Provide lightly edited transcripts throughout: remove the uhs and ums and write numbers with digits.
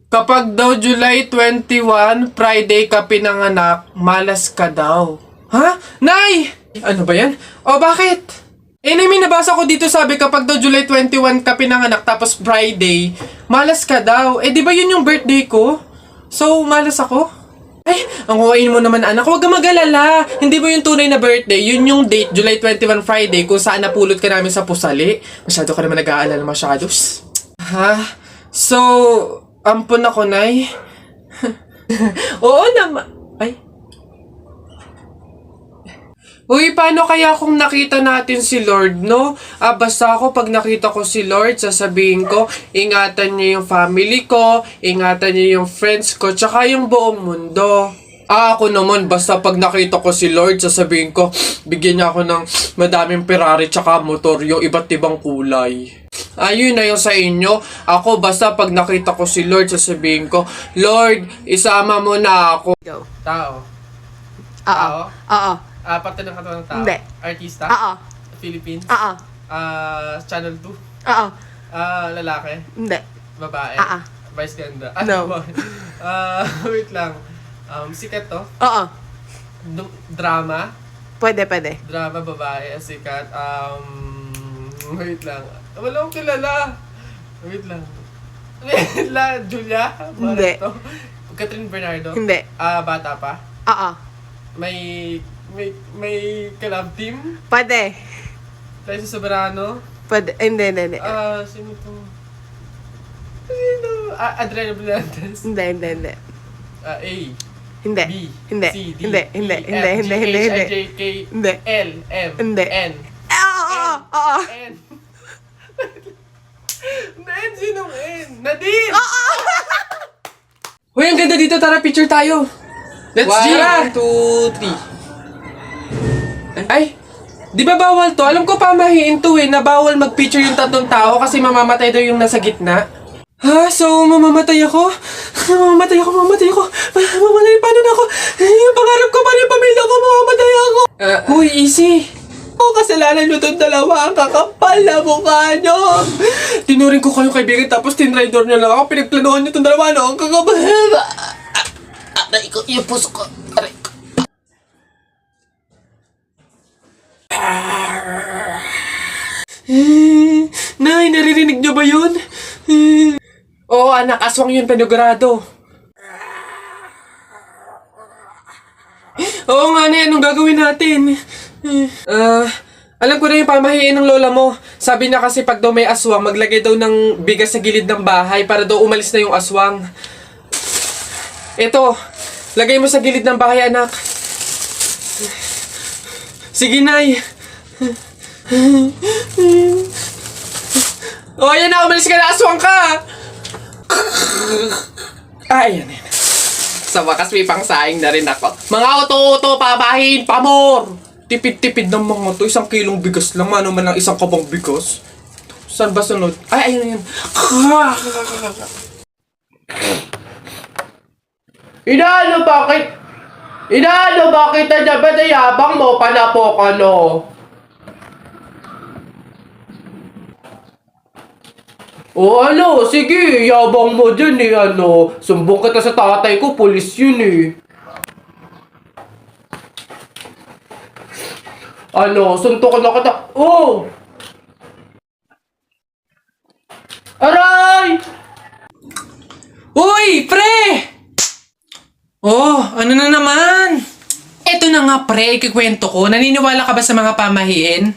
Kapag daw July 21, Friday ka pinanganak, malas ka daw. Ha? Nay! Ano ba yan? O bakit? May nabasa ko dito sabi kapag daw July 21 ka pinanganak tapos Friday, malas ka daw. Di ba yun yung birthday ko? So, malas ako? Ay, ang huwain mo naman anak, huwag ka mag-alala. Hindi mo yung tunay na birthday, yun yung date, July 21 Friday, kung saan napulot ka namin sa pusali. Masyado ka naman nag-aalala masyado. Ha? So, ampun ako, Nay. Oo naman. Ay. Uy, paano kaya kung nakita natin si Lord, no? Basta ako pag nakita ko si Lord, sasabihin ko, ingatan niya yung family ko, ingatan niya yung friends ko, tsaka yung buong mundo. Ako naman, basta pag nakita ko si Lord, sasabihin ko, bigyan niya ako ng madaming Ferrari tsaka motor, yung iba't ibang kulay. Ayun na yung sa inyo. Ako, basta pag nakita ko si Lord, sasabihin ko, Lord, isama mo na ako. Go. Tao. Oo. Oo. Parte ng katawan ng tao? Hindi. Artista? Oo. Philippines? Oo. Channel 2? Oo. Lalaki? Hindi. Babae? Oo. Vice ganda? No. Wait lang. Sikat to? Oo. Drama? Pwede. Drama, babae, sikat. Wait lang. Wala akong kilala. Wait lang. Julia? Hindi. Barreto? Catherine Bernardo? Hindi. Bata pa? Oo. May collab team? Pwede. Liza Soberano? Pwede. Hindi. Sino to? Sino? Adriana Blantes? Hindi. A. Hindi. B. Hindi. C. D. Hindi. E, Hindi. F, Hindi. G, Hindi. H, Hindi. I, J, K, Hindi. L, M, Hindi. N. Oo. N. N, sinong N? Nadine! Uy, ang ganda dito. Tara, picture tayo. Let's G! 1, 2, 3. Ay, di ba bawal to? Alam ko pamahiin to na bawal mag-picture yung tatlong tao kasi mamamatay daw yung nasa gitna. Ha? So, mamamatay ako? Mamamatay ako. Paano na ako? Yung pangarap ko, paano yung pamilya ko? Mamamatay ako. Uy, easy. Kasalanan nyo itong dalawa. Ang kakapal na mukha nyo. Tinuring ko kayong kaibigan tapos tinrider nyo lang ako. Pinagplanuhan nyo itong dalawa. Ang kakapal. Aray ko, yung puso ko. Aray ko. Nay, naririnig nyo ba yun? Oo, anak, aswang yun, penogrado. Oo nga, Nay, anong gagawin natin? Alam ko na yung pamahiin ng lola mo. Sabi niya kasi pag daw may aswang, maglagay daw ng bigas sa gilid ng bahay para daw umalis na yung aswang. Ito, lagay mo sa gilid ng bahay, anak. Sige, Nay. Oh, ayan na, umalis ka na, aswang ka! Ayan. Sa wakas may pangsaing na rin ako. Mga uto-uto, pabahin, pamor! Tipid-tipid ng mga to, 1 kilong bigas lang, mano man lang 1 kabang bigas. Saan ba sunod? Ay, ayun. Inaano bakit na dyan? Ba't yabang mo? Panapok, ano? O ano, sige, yabang mo dyan ano. Sumbong kita sa tatay ko, pulis yun Ano, suntok na kita. Oh! Aray! Uy, pre! Oh, ano na naman? Eto na nga, pre, ikikwento ko. Naniniwala ka ba sa mga pamahiin?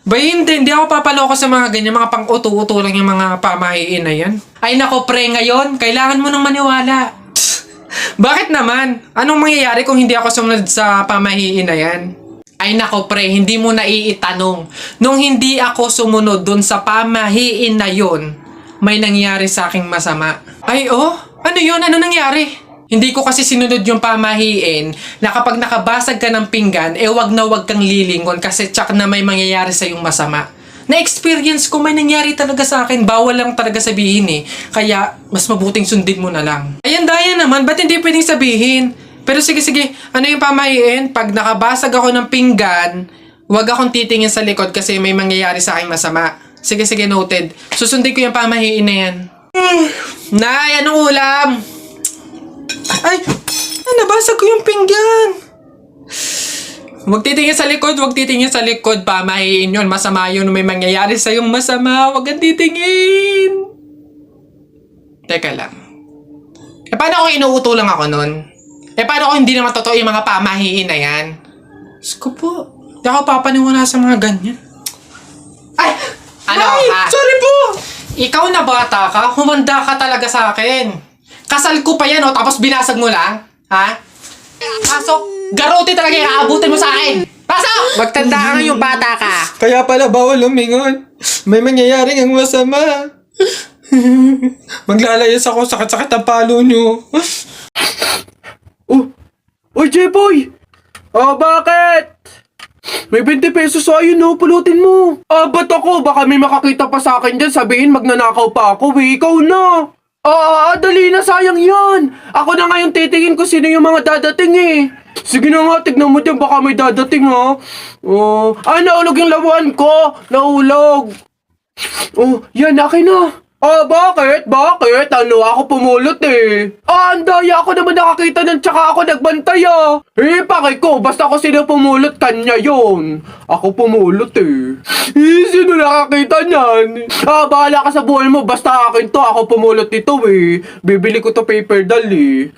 Ba hindi ako papaloko sa mga ganyan, mga pang-uto-uto lang yung mga pamahiin na yan. Ay nako, pre, ngayon, kailangan mo nang maniwala. Bakit naman? Anong mangyayari kung hindi ako sumunod sa pamahiin na yan? Ay nako, pre, hindi mo na iitanong. Nung hindi ako sumunod dun sa pamahiin na yun, may nangyari sa aking masama. Ay oh, ano yun? Ano nangyari? Hindi ko kasi sinunod yung pamahiin na kapag nakabasag ka ng pinggan, wag na wag kang lilingon kasi tsak na may mangyayari sa yung masama. Na-experience ko, may nangyari talaga sa akin. Bawal lang talaga sabihin Kaya, mas mabuting sundin mo na lang. Ayan, daya naman. Ba't hindi pwedeng sabihin? Pero sige, ano yung pamahiin? Pag nakabasag ako ng pinggan, wag akong titingin sa likod kasi may mangyayari sa aking masama. Sige, noted. Susundin ko yung pamahiin na yan. Nay, anong ulam? Ay, nabasag ko yung pinggan. Huwag titingin sa likod, huwag titingin sa likod. Pamahiin yun, masama yun. May mangyayari sa'yong masama. Huwag kang titingin. Teka lang. Paano kung inuuto lang ako nun? Paano kung hindi naman totoo yung mga pamahiin na yan? Diyos ko po. Hindi ako papaniwala sa mga ganyan. Ay! Ano? Ay, sorry po! Ikaw na bata ka, humanda ka talaga sa akin. Kasal ko pa yan, tapos binasag mo lang? Ha? Pasok! Garote talaga yung aabutin mo sa akin! Pasok! Magtanda ka ngayong bata ka. Kaya pala bawal lumingon. May mangyayaring ang masama. Maglalayas ako, sakit-sakit ang palo nyo. Uy, J-Boy! Bakit? May 20 pesos sa'yo, no? Pulutin mo. Ba't ako? Baka may makakita pa sa akin dyan. Sabihin, magnanakaw pa ako. Ikaw na. Dali na. Sayang yan. Ako na ngayon titingin ko sino yung mga dadating eh. Sige na nga, tignan mo dyan. Baka may dadating, ha? Naulog yung lawan ko. Naulog. Yan, akin na. Bakit? Bakit? Ako pumulot eh. Ang daya ako naman nakakita nun tsaka ako nagbantay pakay ko, basta ako sino pumulot, kanya yun. Ako pumulot eh. Sino nakakita niyan? Bahala ka sa buhay mo, basta akin to, ako pumulot nito eh. Bibili ko to paper doll eh.